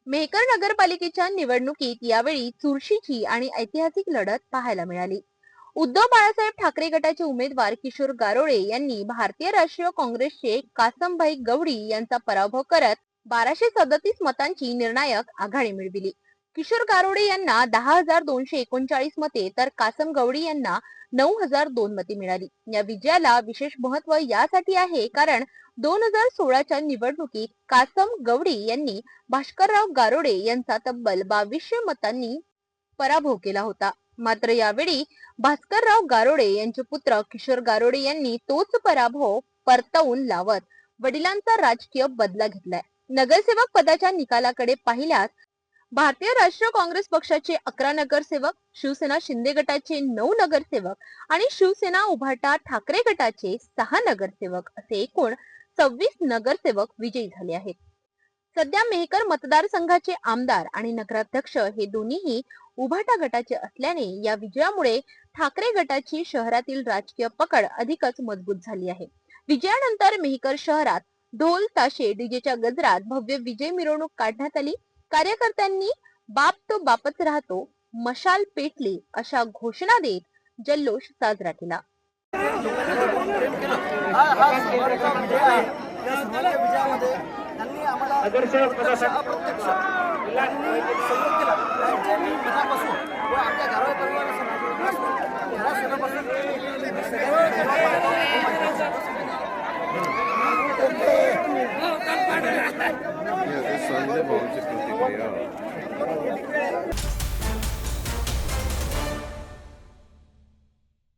मेहकर नगरपालिकेच्या निवडणुकीत यावेळी चुरशीची आणि ऐतिहासिक लढत पाहायला मिळाली. उद्धव बाळासाहेब ठाकरे गटाचे उमेदवार किशोर गारोळे यांनी भारतीय राष्ट्रीय काँग्रेसचे कासमभाई गवडी यांचा पराभव करत 1237 मतांची निर्णायक आघाडी मिळविली. किशोर गारोळे यांना 10,239 मते तर कासम गवडी यांना 9,002 मते मिळाली. या विजयाला विशेष महत्व यासाठी आहे कारण 2016च्या निवडणुकीत कासम गवडी यांनी भास्करराव गारोडे यांचा तब्बल 2200 मतांनी पराभव केला होता. मात्र यावेळी भास्करराव गारोडे यांचे पुत्र किशोर गारोडे यांनी तोच पराभव परतवून लावत वडिलांचा राजकीय बदला घेतलाय. नगरसेवक पदाच्या निकालाकडे पाहिल्यास भारतीय राष्ट्रीय काँग्रेस पक्षाचे 11 नगरसेवक, शिवसेना शिंदे गटाचे 9 नगरसेवक आणि शिवसेना उभाटा ठाकरे गटाचे 6 नगरसेवक असे एकूण 26 नगरसेवक विजयी झाले आहेत. सध्या मेहकर मतदारसंघाचे आमदार आणि नगराध्यक्ष हे दोन्हीही उभाटा गटाचे असल्याने या विजयामुळे ठाकरे गटाची शहरातील राजकीय पकड अधिकच मजबूत झाली आहे. विजयानंतर मेहकर शहरात ढोल ताशे डीजेच्या गजरात भव्य विजय मिरवणूक काढण्यात आली. कार्यकर्त्यांनी बाप तो बापच राहतो, मशाल पेटली अशा घोषणा देत जल्लोष साजरा केला. संजय भाऊची प्रतिक्रिया